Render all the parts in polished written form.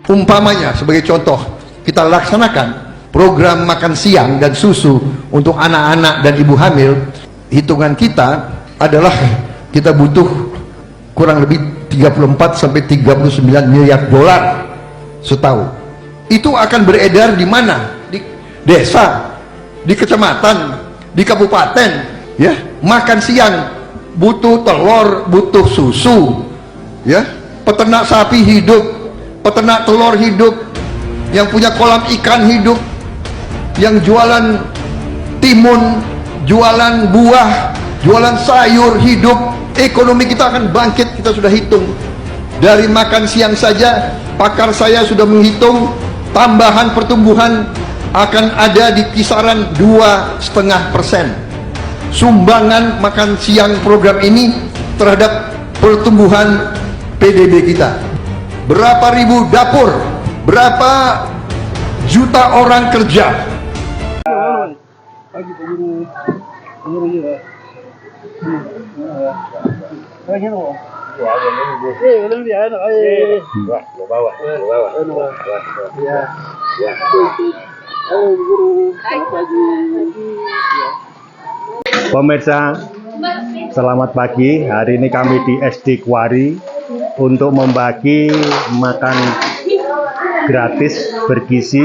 Umpamanya sebagai contoh, kita laksanakan program makan siang dan susu untuk anak-anak dan ibu hamil. Hitungan kita adalah kita butuh kurang lebih 34 sampai 39 miliar dolar setahun. Itu akan beredar di mana? Di desa, di kecamatan, di kabupaten, ya. Makan siang butuh telur, butuh susu, ya. Peternak sapi hidup, peternak telur hidup, yang punya kolam ikan hidup, yang jualan timun, jualan buah, jualan sayur hidup. Ekonomi kita akan bangkit. Kita sudah hitung dari makan siang saja, pakar saya sudah menghitung tambahan pertumbuhan akan ada di kisaran 2,5%. Sumbangan makan siang program ini terhadap pertumbuhan PDB kita. Berapa ribu dapur, berapa juta orang kerja. Pemirsa, selamat pagi. Hari ini kami di SD Kuari untuk membagi makan gratis bergizi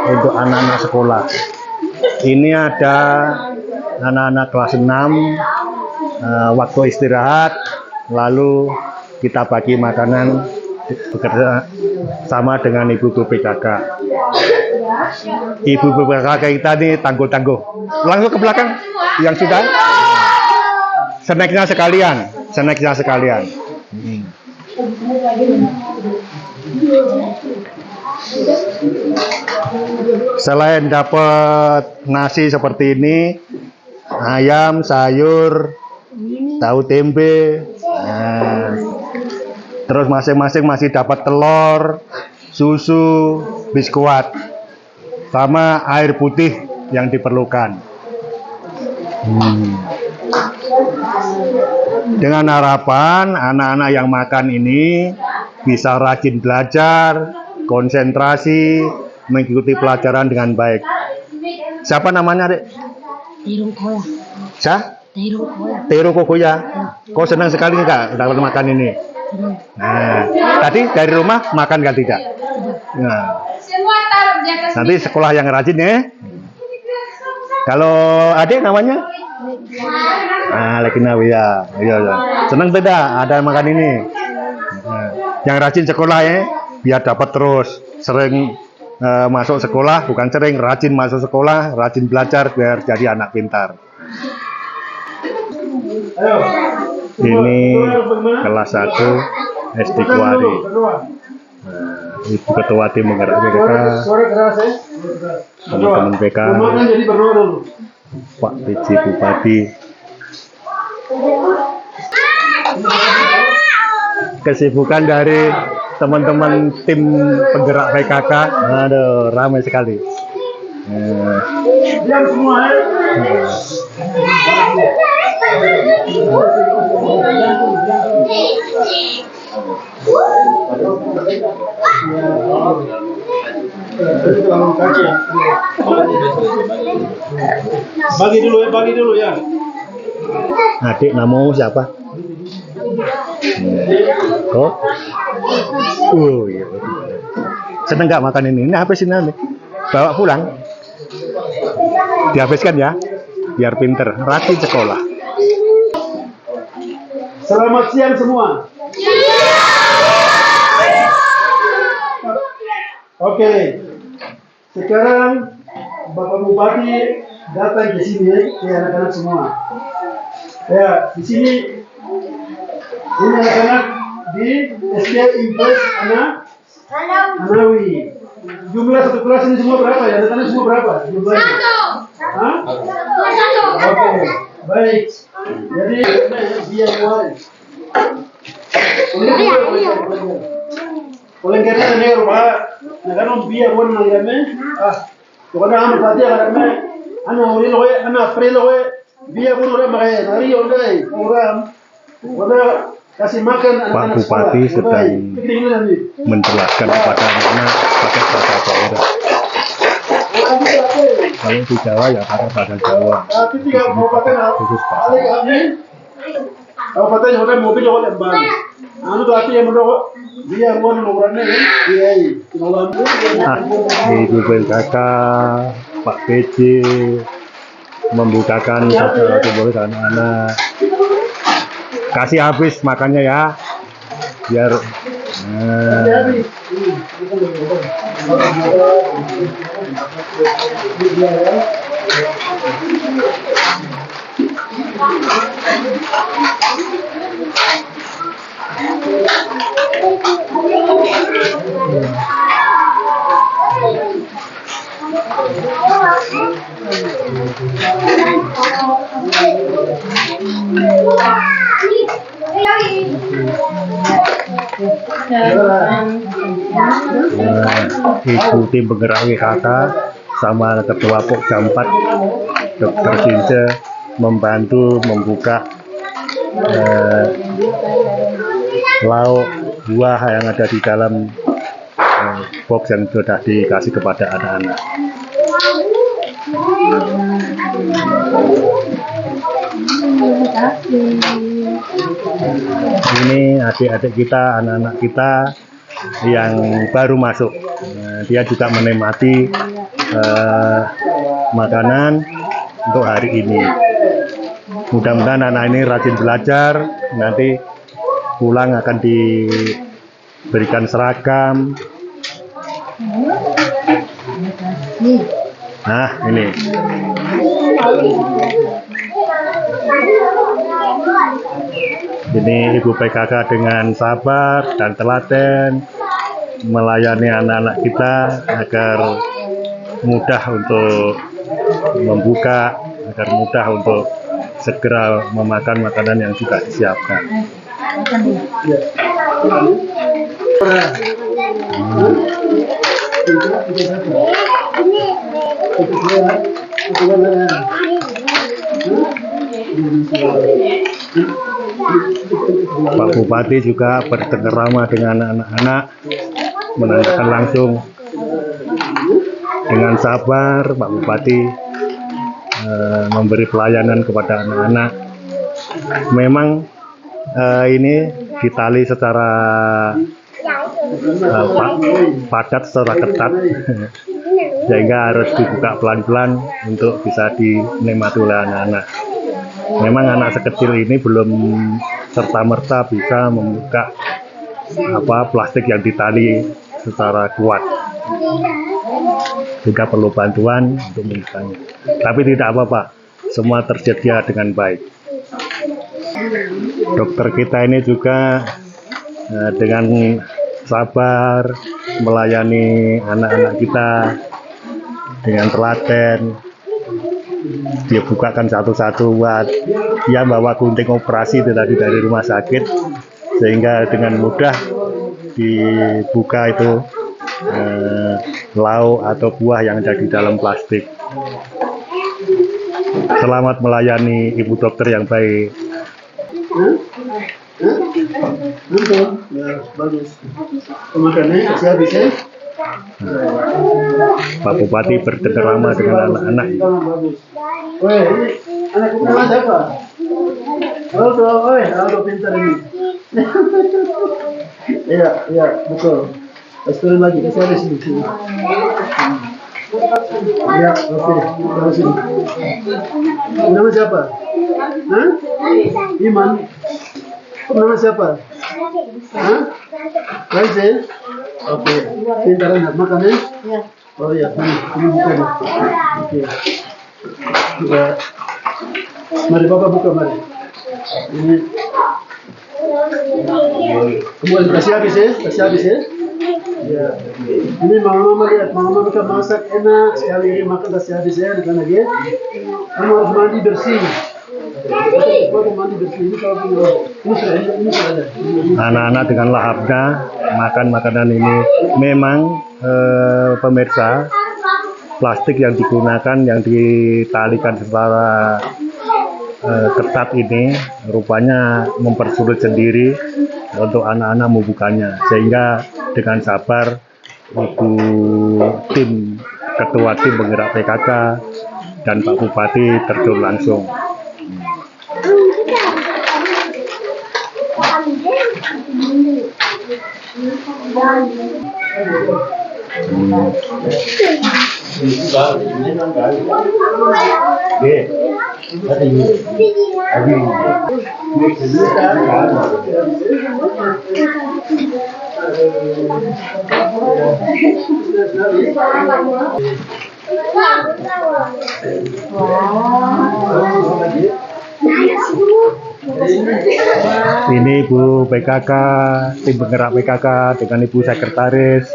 untuk anak-anak sekolah. Ini ada anak-anak kelas 6, waktu istirahat, lalu kita bagi makanan bekerja sama dengan ibu-ibu PKK. Ibu-ibu PKK kita ini tangguh-tangguh. Langsung ke belakang yang sudah. Snacknya sekalian. Selain dapat nasi seperti ini, ayam, sayur, tahu tempe, terus masing-masing masih dapat telur, susu, biskuit, sama air putih yang diperlukan. Dengan harapan anak-anak yang makan ini bisa rajin belajar, konsentrasi, mengikuti pelajaran dengan baik. Siapa namanya, Dek? Tero Kogoya. Kau senang sekali enggak dapat makan ini? Nah, tadi dari rumah makan kan tidak? Nah, nanti sekolah yang rajin ya. Kalau adik namanya? Lekina ya. Iya. Senang tidak ada makan ini? Nah, yang rajin sekolah ya, biar dapat terus sering masuk sekolah, bukan sering, rajin masuk sekolah, rajin belajar biar jadi anak pintar. Ini kelas 1 SD Kuari. Ibu Ketua Tim Penggerak PKK, teman-teman PK, Pak PJ Bupati. Kesibukan dari teman-teman tim penggerak PKK, aduh, ramai sekali. Diam semua, bagi dulu ya. Adik, namamu siapa? Oh, iya. Seneng nggak makan ini? Ini habisin nanti, bawa pulang, dihabiskan ya, biar pinter, rajin sekolah. Selamat siang semua. Oke, sekarang Bapak Bupati datang ke sini ke anak-anak semua. Ya, di sini ini anak-anak di SD Impres Anawi. Jumlah satu kelas ini semua berapa ya? Anak-anak semua berapa? Jumlahnya? Hah? Oke, baik. Jadi dia mulai. Oleh karena ini rumah, negara biar pun nanggamen. Pokoknya amat tadi anak-anak, anak Uril anak April biar pun orang makai, nari orang, pokoknya kasih makan Pak anak-anak Bupati sekolah. sedang Baik, ketinggalan nih. menjelaskan kepada anak-anak pakai bahasa daerah. Kalau di Jawa ya pakai bahasa Jawa. Tapi tiga kabupaten Khusus bahasa. ada kami kabupaten hotel mobil oleh Bang. Anu tuh yang menurut dia mau nomornya dia kalau Ibu PKK, Pak PJ membukakan satu boleh anak-anak. Kasih habis makannya ya, biar Ibu tim penggerak WKK sama Ketua Pokja 4 Dr. Since membantu membuka lauk buah yang ada di dalam box yang sudah dikasih kepada anak-anak. Ini adik-adik kita, anak-anak kita yang baru masuk. Dia juga menikmati makanan untuk hari ini. Mudah-mudahan anak ini rajin belajar, nanti pulang akan diberikan seragam. Nah, ini. Ini Ibu PKK dengan sabar dan telaten melayani anak-anak kita agar mudah untuk membuka, agar mudah untuk segera memakan makanan yang sudah disiapkan. Pak Bupati juga bercengkerama dengan anak-anak, menanyakan langsung dengan sabar. Pak Bupati memberi pelayanan kepada anak-anak. Memang ini ditali secara padat, secara ketat, sehingga harus dibuka pelan-pelan untuk bisa dinikmati oleh anak-anak. Memang anak sekecil ini belum serta-merta bisa membuka plastik yang ditali secara kuat, juga perlu bantuan untuk membukanya. Tapi tidak apa-apa, semua tersedia dengan baik. Dokter kita ini juga dengan sabar melayani anak-anak kita dengan telaten. Dia bukakan satu-satu buat dia bawa gunting operasi itu tadi dari rumah sakit, sehingga dengan mudah dibuka itu lauk atau buah yang ada di dalam plastik. Selamat melayani Ibu dokter yang baik. ya bagus. Makannya kasih habis ya. Pak Bupati bercengkerama dengan anak-anak. Bagus. Woi, ini anak pertama siapa? Aldo, woi, Aldo pintar ini. Iya, betul. Sekali lagi, kasih habis ini. Ya, oke, terus ini. Nama siapa? Hah? Iman. Nama siapa? Hah? Raise. Oke, pintar anak makan ya? Oh ya, ini bukan. Oke. Ya. Mari Bapak buka, mari. Ini. Kemudian kasih habis ya? Ya. Ini mama lihat, mama bisa masak enak sekali, ini makan kasih habis ya, bukan lagi. Kamu harus mandi bersih. Mandi bersih ini kalau ini sudah ada. Anak-anak dengan lahapnya makan makanan ini. Memang pemirsa, plastik yang digunakan yang ditalikan secara ketat ini rupanya mempersulit sendiri untuk anak-anak membukanya, sehingga dengan sabar Ibu Ketua Tim Penggerak PKK dan Pak Bupati terjun langsung. Ini Ibu PKK, tim penggerak PKK dengan Ibu Sekretaris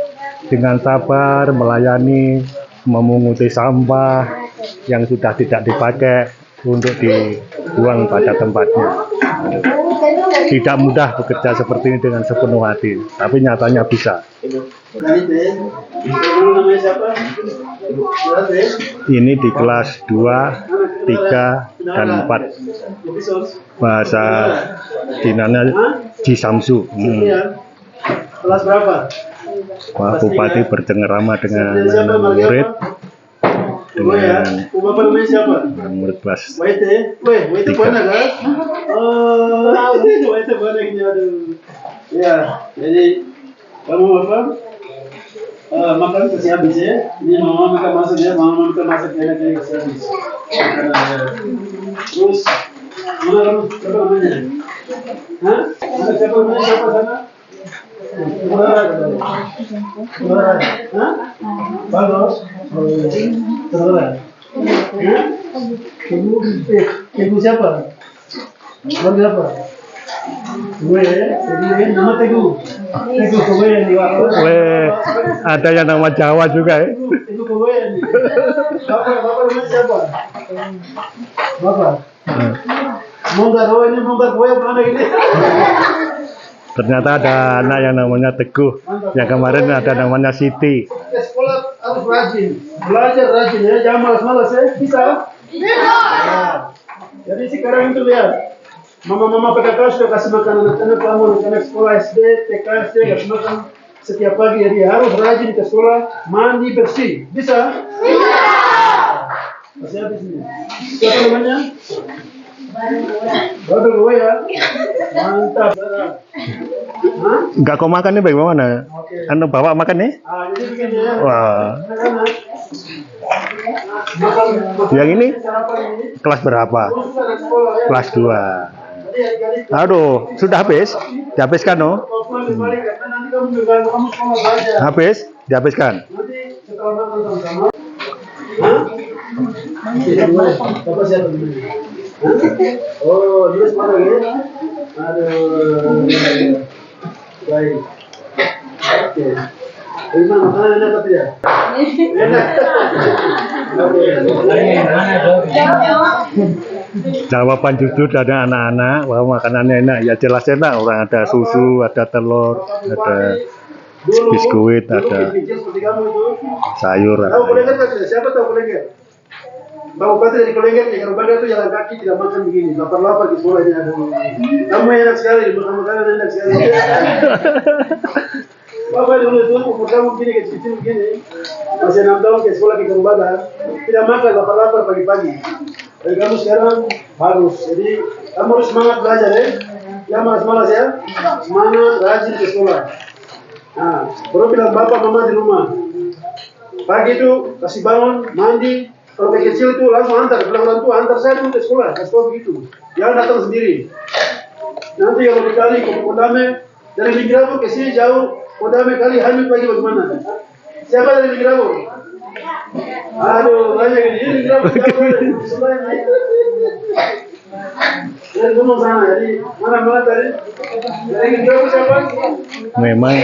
dengan sabar melayani, memunguti sampah yang sudah tidak dipakai untuk dibuang pada tempatnya. Tidak mudah bekerja seperti ini dengan sepenuh hati, tapi nyatanya bisa. Ini di kelas 2, 3, dan 4. Bahasa Dinanya Jisamsu. Kelas berapa? Pak Bupati bercengkerama dengan murid, dengan Bapak namanya siapa? murid kelas Waite mana kan? Oh, Waite mana ini, aduh. Ya, jadi kamu apa? Makan kasih habis ya. Ini mama mereka masak ya, mama mereka masak enak-enak kasih habis. Terus, mana kamu? Siapa namanya? Hah? Siapa namanya? Siapa sana? Hah? Bagus. Terus. Ibu siapa? Nama apa? Gue, nama Teguh. Teguh gue yang diwakil. ada yang nama Jawa juga ya. Teguh gue yang. Bapak namanya siapa? Bapak. Monggar, ini monggar gue yang mana ini? Ternyata ada anak yang namanya Teguh. Yang kemarin ada namanya Siti. Sekolah harus rajin, belajar rajin ya, jangan malas-malas ya. Bisa? Bisa. Jadi sekarang itu lihat. Mama-mama PKK sudah kasih makan anak-anak kamu, anak-anak sekolah SD, TK, SD, kasih makan setiap pagi. Jadi harus rajin ke sekolah, mandi bersih. Bisa? Bisa. Masih habis ini. Siapa namanya? Baru gue ya. Mantap. Hah? Enggak kau makan nih bagaimana? Oke. Anu bawa makan nih? Jadi begini ya. Wah. Anak-anak. Yang ini Sarapan ini. kelas berapa? Terus ada sekolah ya. Kelas 2. Jadi adik-adik. Aduh, sudah habis? Dihabiskan no? Balik karena nanti kamu mengganggu kamu sekolah belajar. Habis? Dihabiskan? Nanti setelah makan sama-sama. Hah? Tidak boleh. Bapak siapa dulu? Hah? Oh, dia sekolah ya? Aduh. Baik. Oke. Gimana makanan enak tapi ya? Enak. Oke. Jawaban jujur dari anak-anak bahwa makanannya enak. Ya jelas enak. Orang ada susu, ada telur, ada biskuit, ada Seperti kamu itu. sayur. Tahu Kulengger kan? Siapa tahu Kulengger? Pak Bupati dari Kulengger nih, kalau Banda itu jalan kaki tidak makan begini, lapar-lapar di sekolahnya ada. Kamu enak sekali, makan makanan enak sekali. Bapak dulu itu umur kamu begini kecil-kecil begini, masih 6 tahun ke sekolah ke Kerubadan, tidak makan lapar-lapar pagi-pagi. Dan kamu sekarang harus, jadi kamu harus semangat belajar ya, jangan malas-malas ya, semangat rajin ke sekolah. Nah, baru bilang bapak mama di rumah. Pagi itu kasih bangun, mandi. Kalau kecil itu langsung antar, bilang orang tua antar saya dulu ke sekolah begitu. Jangan datang sendiri. Nanti kalau dikali ke Kodame dari Linggirabu ke sini jauh, Kodame kali Hamid lagi bagaimana? Siapa dari Linggirabu? Aduh, banyak ini. Ini Linggirabu siapa? Dari gunung sana, jadi mana tadi? Dari Linggirabu siapa? Memang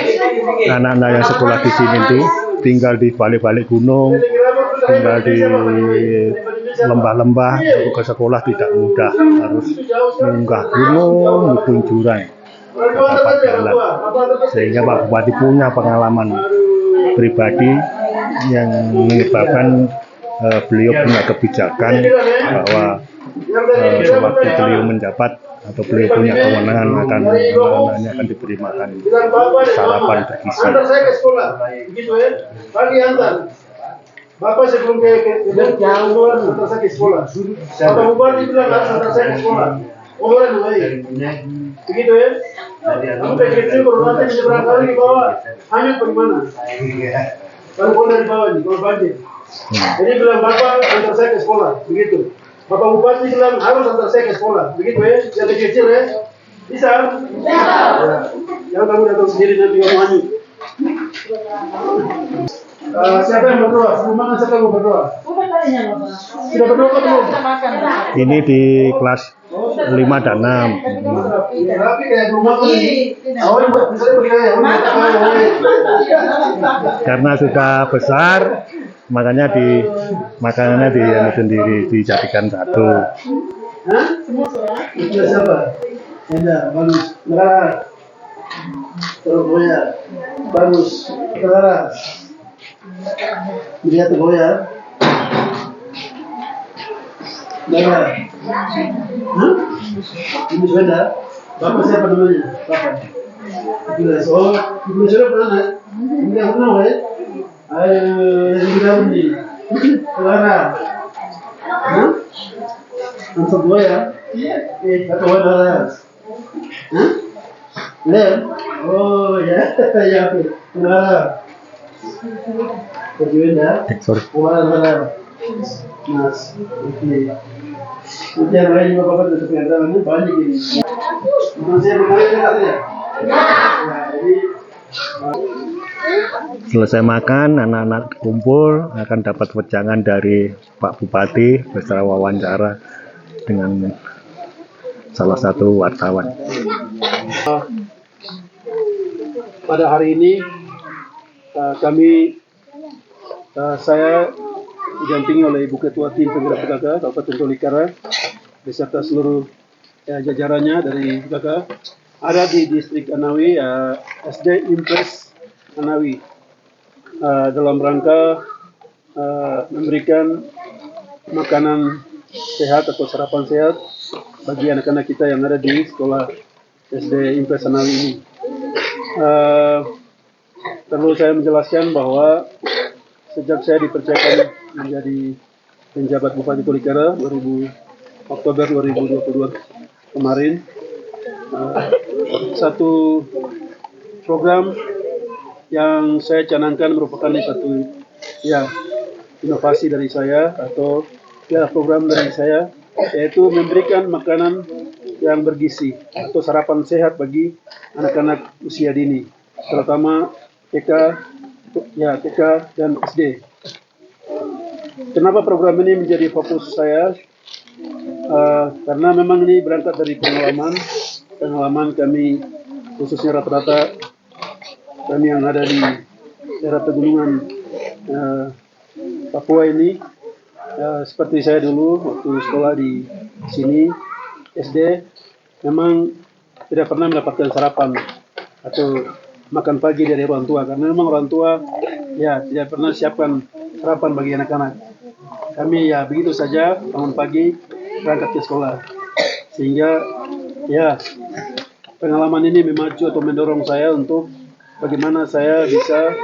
anak-anak yang sekolah di sini tuh tinggal di balik-balik gunung, tinggal di lembah-lembah, untuk ke sekolah tidak mudah, harus munggah gunung, maupun jurang, dapat jalan. Sehingga Pak Bupati punya pengalaman pribadi yang menyebabkan beliau punya kebijakan bahwa sewaktu beliau menjabat atau beliau punya kewenangan akan anak-anaknya akan diberi makan sarapan bergizi. Antar saya ke sekolah, begitu ya. Pagi antar. Bapak sebelum ke jauh antar saya ke sekolah. Bapak Bupati bilang harus antar saya ke sekolah. Orang baik. Begitu ya. Kamu kayak kecil kalau nanti di seberang kali di bawah, hanyut bagaimana? Kalau kau dari bawah nih, kalau banjir. Jadi bilang Bapak antar saya ke sekolah, begitu. Bapak Bupati bilang harus antar saya ke sekolah, begitu ya. Yang kecil ya. Bisa? Bisa. Jangan kamu datang sendiri nanti kamu hanyut. Siapa yang berdoa? Sebelum makan siapa yang mau berdoa? Sudah berdoa atau belum? Ini di kelas 5 dan 6. Tapi kayak belum makan ini. Awalnya buat misalnya Karena sudah besar, makanya makanannya sendiri dijadikan satu. hah? Itu siapa? Ya, bagus. Negara. Terus Goya. Bagus. Negara. Lihat Goya. Negara. Hah? Ini sepeda. Bapak siapa namanya? Bapak. Ibu oh, ibu sudah pernah? Enggak pernah, ya? Ayo, yang kita ini. Negara. Hah? Answer Goya. Atau Negara. Hah? Lem? Oh ya, ya oke. Nah, berbeda. Sorry. Warna Mas, oke. Nanti yang lain juga bapak tetap yang ini banyak ini. Masih mengalir katanya. Nah, jadi Selesai makan, anak-anak kumpul akan dapat wejangan dari Pak Bupati beserta wawancara dengan salah satu wartawan. pada hari ini saya didampingi oleh Ibu Ketua Tim Penggerak PKK Kabupaten Tolikara beserta seluruh jajarannya dari PKK ada di distrik Anawi, SD Impres Anawi, dalam rangka memberikan makanan sehat atau sarapan sehat bagi anak-anak kita yang ada di sekolah SD Impres Anawi ini. Perlu saya menjelaskan bahwa sejak saya dipercayakan menjadi penjabat Bupati Tolikara Oktober 2022 kemarin, satu program yang saya canangkan merupakan satu inovasi dari saya atau program dari saya, yaitu memberikan makanan yang bergizi atau sarapan sehat bagi anak-anak usia dini, terutama TK dan SD. Kenapa program ini menjadi fokus saya? Karena memang ini berangkat dari pengalaman kami, khususnya rata-rata kami yang ada di daerah pegunungan Papua ini. Seperti saya dulu waktu sekolah di sini SD, memang tidak pernah mendapatkan sarapan atau makan pagi dari orang tua, karena memang orang tua tidak pernah siapkan sarapan bagi anak-anak. Kami begitu saja bangun pagi berangkat ke sekolah, sehingga pengalaman ini memacu atau mendorong saya untuk bagaimana saya bisa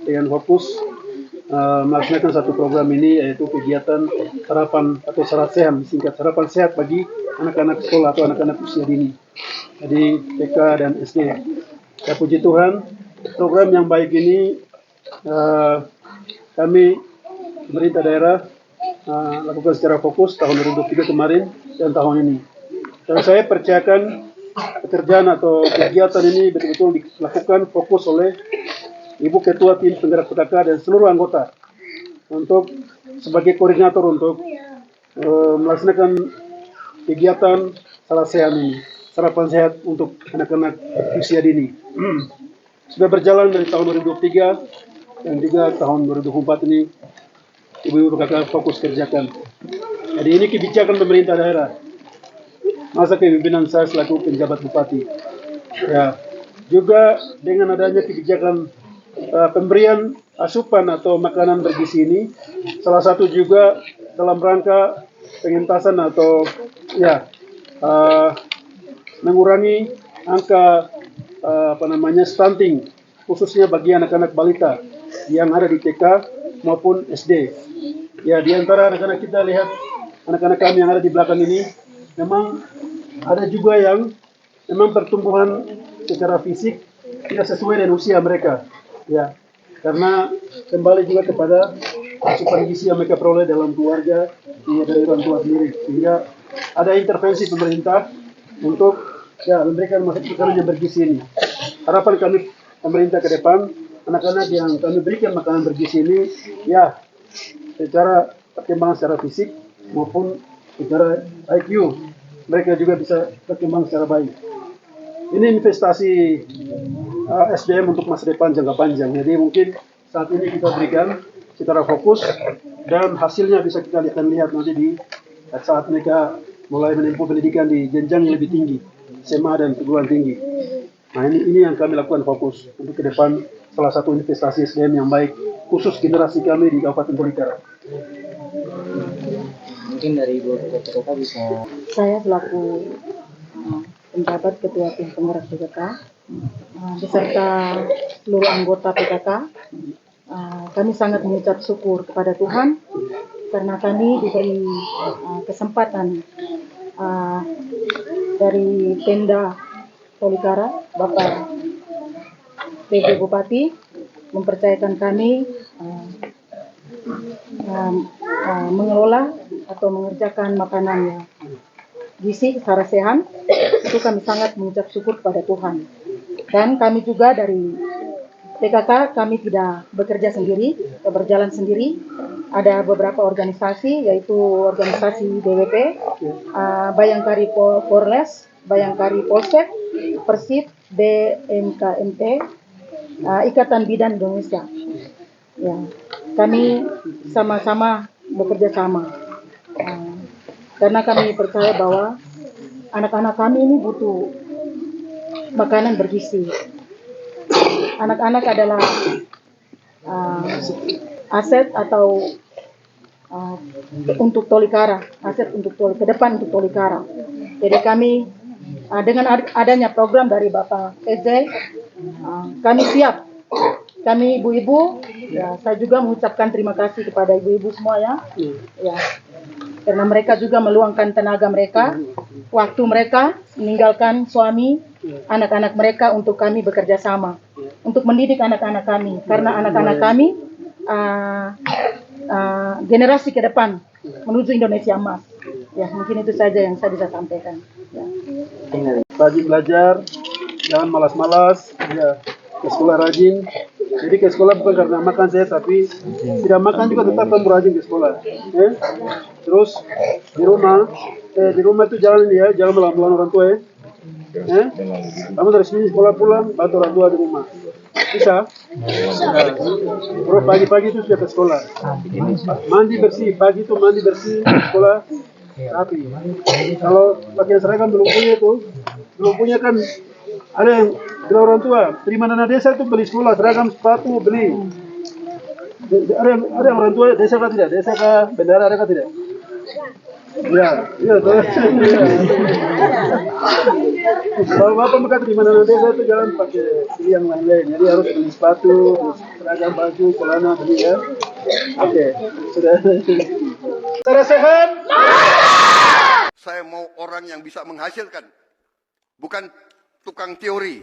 dengan fokus melaksanakan satu program ini, yaitu kegiatan sarapan atau singkat sarapan sehat bagi anak-anak sekolah atau anak-anak usia dini, jadi TK dan SD. Ya, puji Tuhan, program yang baik ini kami pemerintah daerah lakukan secara fokus tahun 2023 kemarin dan tahun ini. Dan saya percayakan pekerjaan atau kegiatan ini betul-betul dilakukan fokus oleh Ibu Ketua Tim Penggerak PKK dan seluruh anggota untuk sebagai koordinator untuk melaksanakan kegiatan sarapan sehat untuk anak-anak usia dini. Sudah berjalan dari tahun 2023 dan juga tahun 2024 ini Ibu PKK fokus kerjakan. Jadi ini kebijakan pemerintah daerah, masa kepemimpinan saya selaku penjabat bupati. Ya, juga dengan adanya kebijakan pemberian asupan atau makanan bergizi ini, salah satu juga dalam rangka pengentasan atau ya mengurangi angka stunting khususnya bagi anak-anak balita yang ada di TK maupun SD. Ya, di antara anak-anak kita lihat anak-anak kami yang ada di belakang ini memang ada juga yang memang pertumbuhan secara fisik tidak sesuai dengan usia mereka. Ya, karena kembali juga kepada asupan gizi yang mereka peroleh dalam keluarga dari orang tua sendiri, sehingga ada intervensi pemerintah untuk memberikan makanan yang bergizi ini. Harapan kami pemerintah ke depan, anak-anak yang kami berikan makanan bergizi ini ya secara perkembangan secara fisik maupun secara IQ mereka juga bisa berkembang secara baik. Ini investasi SDM untuk masa depan jangka panjang. Jadi mungkin saat ini kita berikan secara fokus dan hasilnya bisa kita lihat nanti di saat mereka mulai menempuh pendidikan di jenjang yang lebih tinggi, SMA dan perguruan tinggi. Nah, ini yang kami lakukan fokus untuk ke depan, salah satu investasi SDM yang baik khusus generasi kami di Kabupaten Tolikara. Mungkin dari Ibu PKK bisa. Saya selaku penjabat Ketua Tim Penggerak PKK beserta seluruh anggota PKK, kami sangat mengucap syukur kepada Tuhan karena kami diberi kesempatan dari Pemda Tolikara, Bapak PJ Bupati mempercayakan kami mengelola atau mengerjakan makanan yang gizi secara sehat. Itu kami sangat mengucap syukur kepada Tuhan. Dan kami juga dari PKK, kami tidak bekerja sendiri, berjalan sendiri. Ada beberapa organisasi, yaitu organisasi DWP, Bayangkari Polres, Bayangkari Polsek, Persib, BMKMT, Ikatan Bidan Indonesia. Ya, kami sama-sama bekerja sama. Karena kami percaya bahwa anak-anak kami ini butuh makanan bergizi. Anak-anak adalah aset atau untuk Tolikara, aset untuk ke depan untuk Tolikara. Jadi kami dengan adanya program dari Bapak PJ, kami siap. Kami ibu-ibu, ya, saya juga mengucapkan terima kasih kepada ibu-ibu semua ya, karena mereka juga meluangkan tenaga mereka, waktu mereka meninggalkan suami, anak-anak mereka untuk kami bekerja sama, untuk mendidik anak-anak kami, karena anak-anak kami generasi ke depan menuju Indonesia emas. Ya, mungkin itu saja yang saya bisa sampaikan. Ya. Rajin belajar, jangan malas-malas, ya, ke sekolah rajin. Jadi ke sekolah bukan karena makan saya, tapi tidak makan juga tetap kamu rajin ke sekolah. Ya. Terus di rumah itu jangan jangan melawan orang tua ya. Kamu dari sini sekolah pulang, bantu orang tua di rumah. Bisa? Nah, terus pagi-pagi itu sudah ke sekolah. Mandi bersih, pagi itu mandi bersih, sekolah rapi. Kalau pakaian seragam belum punya kan ada yang bilang orang tua, terima dana desa itu beli sekolah, seragam, sepatu, beli. Ada orang tua desa kah tidak? Desa kah? Bendara ada kah tidak? Ya. Kalau bapak mereka terima dana desa itu jangan pakai beli yang lain-lain. Jadi harus beli sepatu, seragam, baju, celana, beli ya. Oke, sudah. Cara sehat. Saya mau orang yang bisa menghasilkan, bukan tukang teori.